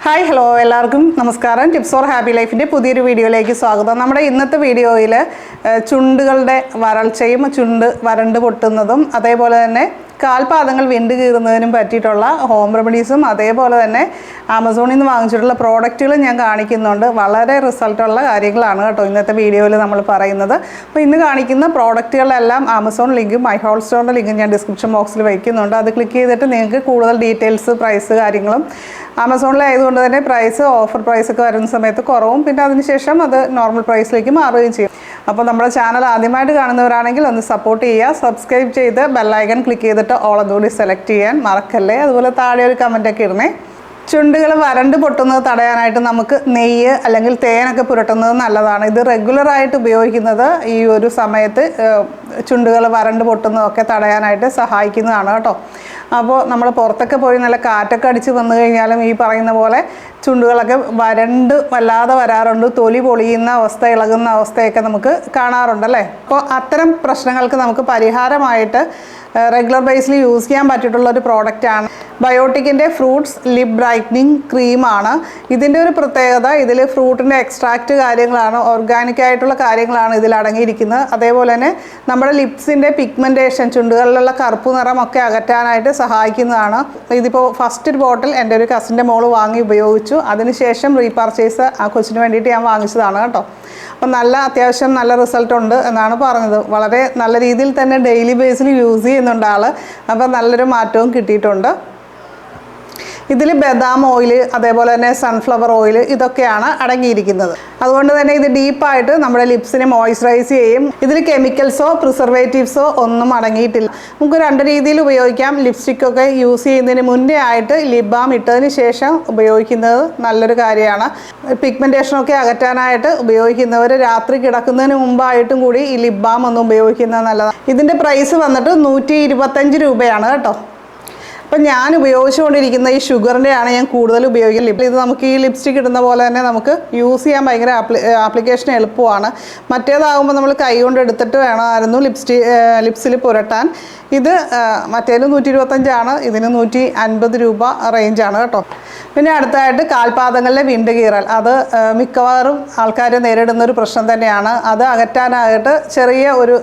Hi hello എല്ലാവർക്കും നമസ്കാരം. Tips four happy ലൈഫിൻ്റെ പുതിയൊരു വീഡിയോയിലേക്ക് സ്വാഗതം. നമ്മുടെ ഇന്നത്തെ വീഡിയോയിൽ ചുണ്ടുകളുടെ വരൾച്ചയും ചുണ്ട് വരണ്ട് പൊട്ടുന്നതും അതേപോലെ തന്നെ കാൽപാദങ്ങൾ വിണ്ട് കീറുന്നതിനും പറ്റിയിട്ടുള്ള ഹോം റെമഡീസും അതേപോലെ തന്നെ ആമസോണിൽ നിന്ന് വാങ്ങിച്ചിട്ടുള്ള പ്രോഡക്റ്റുകളും ഞാൻ കാണിക്കുന്നുണ്ട്. വളരെ റിസൾട്ടുള്ള കാര്യങ്ങളാണ് കേട്ടോ ഇന്നത്തെ വീഡിയോയിൽ നമ്മൾ പറയുന്നത്. അപ്പോൾ ഇന്ന് കാണിക്കുന്ന പ്രോഡക്റ്റുകളെല്ലാം ആമസോൺ ലിങ്കും മൈ ഹോൾ സ്റ്റോറിൻ്റെ ലിങ്കും ഞാൻ ഡിസ്ക്രിപ്ഷൻ ബോക്സിൽ വയ്ക്കുന്നുണ്ട്. അത് ക്ലിക്ക് ചെയ്തിട്ട് നിങ്ങൾക്ക് കൂടുതൽ ഡീറ്റെയിൽസ് പ്രൈസ് കാര്യങ്ങളും ആമസോണിലായതുകൊണ്ട് തന്നെ പ്രൈസ് ഓഫർ പ്രൈസൊക്കെ വരുന്ന സമയത്ത് കുറവും പിന്നെ അതിനുശേഷം അത് നോർമൽ പ്രൈസിലേക്ക് മാറുകയും ചെയ്യും. അപ്പോൾ നമ്മുടെ ചാനൽ ആദ്യമായിട്ട് കാണുന്നവരാണെങ്കിൽ ഒന്ന് സപ്പോർട്ട് ചെയ്യുക, സബ്സ്ക്രൈബ് ചെയ്ത് ബെല്ലൈക്കൺ ക്ലിക്ക് ചെയ്തിട്ട് ഓൾ അതുകൂടി സെലക്ട് ചെയ്യാൻ മറക്കല്ലേ. അതുപോലെ താഴെ ഒരു കമൻറ്റൊക്കെ ഇടണേ. ചുണ്ടുകൾ വരണ്ട് പൊട്ടുന്നത് തടയാനായിട്ട് നമുക്ക് നെയ്യ് അല്ലെങ്കിൽ തേനൊക്കെ പുരട്ടുന്നത് നല്ലതാണ്. ഇത് റെഗുലറായിട്ട് ഉപയോഗിക്കുന്നത് ഈ ഒരു സമയത്ത് ചുണ്ടുകൾ വരണ്ട് പൊട്ടുന്നതൊക്കെ തടയാനായിട്ട് സഹായിക്കുന്നതാണ് കേട്ടോ. അപ്പോൾ നമ്മൾ പുറത്തൊക്കെ പോയി നല്ല കാറ്റൊക്കെ അടിച്ച് വന്നു കഴിഞ്ഞാലും ഈ പറയുന്ന പോലെ ചുണ്ടുകളൊക്കെ വരണ്ട് വല്ലാതെ വരാറുണ്ട്. തൊലി പൊളിയുന്ന അവസ്ഥ, ഇളകുന്ന അവസ്ഥയൊക്കെ നമുക്ക് കാണാറുണ്ടല്ലേ. അപ്പോൾ അത്തരം പ്രശ്നങ്ങൾക്ക് നമുക്ക് പരിഹാരമായിട്ട് റെഗുലർ ബേസിൽ യൂസ് ചെയ്യാൻ പറ്റിയിട്ടുള്ള ഒരു പ്രോഡക്റ്റാണ് ബയോട്ടിക്കിൻ്റെ ഫ്രൂട്ട്സ് ലിപ് ബ്രൈറ്റനിങ് ക്രീമാണ്. ഇതിൻ്റെ ഒരു പ്രത്യേകത, ഇതിൽ ഫ്രൂട്ടിൻ്റെ എക്സ്ട്രാക്റ്റ് കാര്യങ്ങളാണ്, ഓർഗാനിക് ആയിട്ടുള്ള കാര്യങ്ങളാണ് ഇതിൽ അടങ്ങിയിരിക്കുന്നത്. അതേപോലെ തന്നെ നമ്മുടെ ലിപ്സിൻ്റെ പിഗ്മെൻറ്റേഷൻ, ചുണ്ടുകളിലുള്ള കറുപ്പ് നിറമൊക്കെ അകറ്റാനായിട്ട് സഹായിക്കുന്നതാണ്. ഇതിപ്പോൾ ഫസ്റ്റ് ബോട്ടിൽ എൻ്റെ ഒരു കസിൻ്റെ മോള് വാങ്ങി ഉപയോഗിച്ചു. അതിനുശേഷം റീപർച്ചേസ് ആ കൊച്ചിന് വേണ്ടിയിട്ട് ഞാൻ വാങ്ങിച്ചതാണ് കേട്ടോ. അപ്പം അത്യാവശ്യം നല്ല റിസൾട്ട് ഉണ്ട് എന്നാണ് പറഞ്ഞത്. വളരെ നല്ല രീതിയിൽ തന്നെ ഡെയിലി ബേസിൽ യൂസ് ചെയ്യുന്നുണ്ട് ആൾ. അപ്പോൾ നല്ലൊരു മാറ്റവും കിട്ടിയിട്ടുണ്ട്. ഇതിൽ ബദാം ഓയിൽ അതേപോലെ തന്നെ സൺഫ്ലവർ ഓയിൽ ഇതൊക്കെയാണ് അടങ്ങിയിരിക്കുന്നത്. അതുകൊണ്ട് തന്നെ ഇത് ഡീപ്പായിട്ട് നമ്മുടെ ലിപ്സിനെ മോയ്സ്ചറൈസ് ചെയ്യും. ഇതിൽ കെമിക്കൽസോ പ്രിസർവേറ്റീവ്സോ ഒന്നും അടങ്ങിയിട്ടില്ല. നമുക്ക് രണ്ട് രീതിയിൽ ഉപയോഗിക്കാം. ലിപ്സ്റ്റിക്കൊക്കെ യൂസ് ചെയ്യുന്നതിന് മുന്നേ ആയിട്ട് ലിപ് ബാം ഇട്ടതിന് ശേഷം ഉപയോഗിക്കുന്നത് നല്ലൊരു കാര്യമാണ്. പിഗ്മെൻറ്റേഷനൊക്കെ അകറ്റാനായിട്ട് ഉപയോഗിക്കുന്നവർ രാത്രി കിടക്കുന്നതിന് മുമ്പായിട്ടും കൂടി ഈ ലിപ് ബാം ഒന്ന് ഉപയോഗിക്കുന്നത് നല്ലതാണ്. ഇതിൻ്റെ പ്രൈസ് വന്നിട്ട് 125 രൂപയാണ് കേട്ടോ. അപ്പം ഞാൻ ഉപയോഗിച്ചുകൊണ്ടിരിക്കുന്ന ഈ ഷുഗറിൻ്റെയാണ് ഞാൻ കൂടുതൽ ഉപയോഗിക്കുന്നത്. ഇത് നമുക്ക് ഈ ലിപ്സ്റ്റിക് ഇടുന്ന പോലെ തന്നെ നമുക്ക് യൂസ് ചെയ്യാൻ ഭയങ്കര ആപ്ലിക്കേഷൻ എളുപ്പമാണ്. മറ്റേതാകുമ്പോൾ നമ്മൾ കൈ കൊണ്ട് എടുത്തിട്ട് വേണമായിരുന്നു ലിപ്സിൽ പുരട്ടാൻ. ഇത് മറ്റേതിന് 125 ഇതിന് 150 രൂപ റേഞ്ചാണ് കേട്ടോ. പിന്നെ അടുത്തായിട്ട് കാൽപാദങ്ങളിലെ വിണ്ട് കീറൽ, അത് മിക്കവാറും ആൾക്കാർ നേരിടുന്നൊരു പ്രശ്നം തന്നെയാണ്. അത് അകറ്റാനായിട്ട് ചെറിയ ഒരു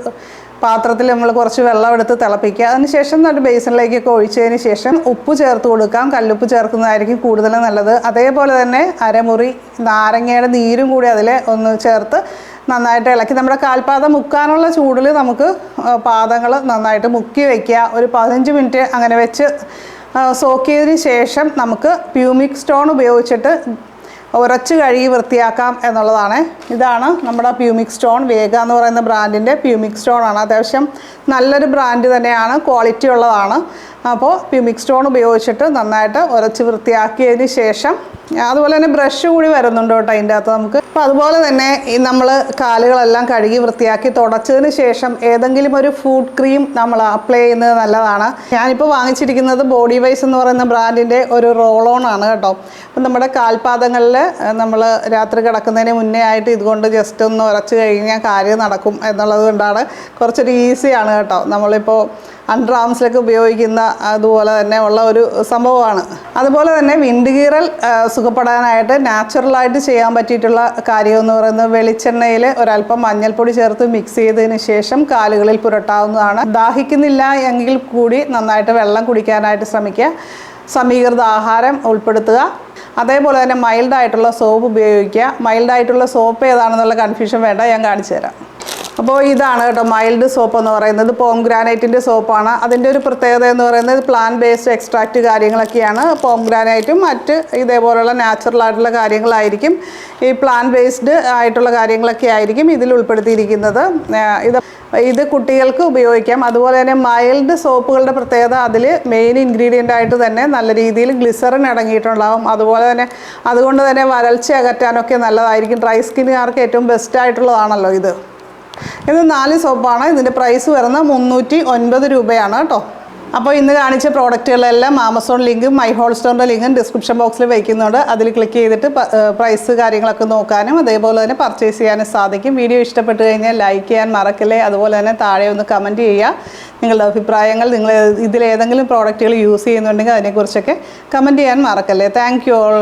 പാത്രത്തിൽ നമ്മൾ കുറച്ച് വെള്ളം എടുത്ത് തിളപ്പിക്കുക. അതിനുശേഷം നല്ല ബേസിനിലേക്കൊക്കെ ഒഴിച്ചതിന് ശേഷം ഉപ്പ് ചേർത്ത് കൊടുക്കാം. കല്ലുപ്പ് ചേർക്കുന്നതായിരിക്കും കൂടുതൽ നല്ലത്. അതേപോലെ തന്നെ അരമുറി നാരങ്ങയുടെ നീരും കൂടി അതിൽ ഒന്ന് ചേർത്ത് നന്നായിട്ട് ഇളക്കി നമ്മുടെ കാൽപാദം മുക്കാനുള്ള ചൂടിൽ നമുക്ക് പാദങ്ങൾ നന്നായിട്ട് മുക്കി വയ്ക്കുക. ഒരു 15 മിനിറ്റ് അങ്ങനെ വെച്ച് സോക്ക് ചെയ്തതിന് ശേഷം നമുക്ക് പ്യൂമിക് സ്റ്റോൺ ഉപയോഗിച്ചിട്ട് ഉരച്ച് കഴുകി വൃത്തിയാക്കാം എന്നുള്ളതാണ്. ഇതാണ് നമ്മുടെ പ്യൂമിക് സ്റ്റോൺ. വേഗ എന്ന് പറയുന്ന ബ്രാൻഡിൻ്റെ പ്യൂമിക് സ്റ്റോൺ ആണ്. അത്യാവശ്യം നല്ലൊരു ബ്രാൻഡ് തന്നെയാണ്, ക്വാളിറ്റി ഉള്ളതാണ്. അപ്പോൾ പ്യൂമിക് സ്റ്റോൺ ഉപയോഗിച്ചിട്ട് നന്നായിട്ട് ഉരച്ച് വൃത്തിയാക്കിയതിന് ശേഷം അതുപോലെ തന്നെ ബ്രഷ് കൂടി വരുന്നുണ്ട് കേട്ടോ അതിൻ്റെ അകത്ത് നമുക്ക്. അപ്പോൾ അതുപോലെ തന്നെ നമ്മൾ കാലുകളെല്ലാം കഴുകി വൃത്തിയാക്കി തുടച്ചതിന് ശേഷം ഏതെങ്കിലും ഒരു ഫുഡ് ക്രീം നമ്മൾ അപ്ലൈ ചെയ്യുന്നത് നല്ലതാണ്. ഞാനിപ്പോൾ വാങ്ങിച്ചിരിക്കുന്നത് ബോഡി വൈസ് എന്ന് പറയുന്ന ബ്രാൻഡിൻ്റെ ഒരു റോൾ ഓൺ ആണ് കേട്ടോ. അപ്പം നമ്മുടെ കാൽപാദങ്ങളിൽ നമ്മൾ രാത്രി കിടക്കുന്നതിന് മുന്നേ ആയിട്ട് ഇതുകൊണ്ട് ജസ്റ്റ് ഒന്ന് ഉരച്ച് കഴിഞ്ഞാൽ കാര്യം നടക്കും എന്നുള്ളത് കൊണ്ടാണ് കുറച്ചൊരു ഈസിയാണ് കേട്ടോ. നമ്മളിപ്പോൾ അണ്ടർ ആംസിലൊക്കെ ഉപയോഗിക്കുന്ന അതുപോലെ തന്നെ ഉള്ള ഒരു സംഭവമാണ്. അതുപോലെ തന്നെ വിണ്ട് കീറൽ സുഖപ്പെടാനായിട്ട് നാച്ചുറലായിട്ട് ചെയ്യാൻ പറ്റിയിട്ടുള്ള കാര്യമെന്ന് പറയുന്നത് വെളിച്ചെണ്ണയിൽ ഒരല്പം മഞ്ഞൾപ്പൊടി ചേർത്ത് മിക്സ് ചെയ്തതിന് ശേഷം കാലുകളിൽ പുരട്ടാവുന്നതാണ്. ദാഹിക്കുന്നില്ല എങ്കിൽ കൂടി നന്നായിട്ട് വെള്ളം കുടിക്കാനായിട്ട് ശ്രമിക്കുക. സമീകൃത ആഹാരം ഉൾപ്പെടുത്തുക. അതേപോലെ തന്നെ മൈൽഡായിട്ടുള്ള സോപ്പ് ഉപയോഗിക്കുക. മൈൽഡായിട്ടുള്ള സോപ്പ് ഏതാണെന്നുള്ള കൺഫ്യൂഷൻ വേണ്ട, ഞാൻ കാണിച്ചു തരാം. അപ്പോൾ ഇതാണ് കേട്ടോ മൈൽഡ് സോപ്പ് എന്ന് പറയുന്നത്. പോംഗ്രാനൈറ്റിൻ്റെ സോപ്പാണ്. അതിൻ്റെ ഒരു പ്രത്യേകത എന്ന് പറയുന്നത് പ്ലാന്റ് ബേസ്ഡ് എക്സ്ട്രാക്റ്റ് കാര്യങ്ങളൊക്കെയാണ്. പോംഗ്രാനൈറ്റും മറ്റ് ഇതേപോലെയുള്ള നാച്ചുറൽ ആയിട്ടുള്ള കാര്യങ്ങളായിരിക്കും. ഈ പ്ലാന്റ് ബേസ്ഡ് ആയിട്ടുള്ള കാര്യങ്ങളൊക്കെ ആയിരിക്കും ഇതിൽ ഉൾപ്പെടുത്തിയിരിക്കുന്നത്. ഇത് കുട്ടികൾക്ക് ഉപയോഗിക്കാം. അതുപോലെ തന്നെ മൈൽഡ് സോപ്പുകളുടെ പ്രത്യേകത, അതിൽ മെയിൻ ഇൻഗ്രീഡിയൻ്റ് ആയിട്ട് തന്നെ നല്ല രീതിയിൽ ഗ്ലിസറിൻ അടങ്ങിയിട്ടുണ്ടാകും. അതുപോലെ തന്നെ അതുകൊണ്ട് തന്നെ വരൾച്ച അകറ്റാനൊക്കെ നല്ലതായിരിക്കും. ഡ്രൈ സ്കിന്നുകാർക്ക് ഏറ്റവും ബെസ്റ്റ് ആയിട്ടുള്ളതാണല്ലോ ഇത്. 4 സോപ്പാണ്. ഇതിൻ്റെ പ്രൈസ് വരുന്നത് 309 രൂപയാണ് കേട്ടോ. അപ്പോൾ ഇന്ന് കാണിച്ച പ്രോഡക്റ്റുകളെല്ലാം ആമസോൺ ലിങ്കും മൈ ഹോൾ സ്റ്റോറിൻ്റെ ലിങ്കും ഡിസ്ക്രിപ്ഷൻ ബോക്സിൽ വയ്ക്കുന്നുണ്ട്. അതിൽ ക്ലിക്ക് ചെയ്തിട്ട് പ്രൈസ് കാര്യങ്ങളൊക്കെ നോക്കാനും അതേപോലെ തന്നെ പർച്ചേസ് ചെയ്യാനും സാധിക്കും. വീഡിയോ ഇഷ്ടപ്പെട്ട് കഴിഞ്ഞാൽ ലൈക്ക് ചെയ്യാൻ മറക്കല്ലേ. അതുപോലെ തന്നെ താഴെ ഒന്ന് കമൻറ്റ് ചെയ്യുക നിങ്ങളുടെ അഭിപ്രായങ്ങൾ. നിങ്ങൾ ഇതിലേതെങ്കിലും പ്രോഡക്റ്റുകൾ യൂസ് ചെയ്യുന്നുണ്ടെങ്കിൽ അതിനെക്കുറിച്ചൊക്കെ കമൻറ്റ് ചെയ്യാൻ മറക്കല്ലേ. Thank you all.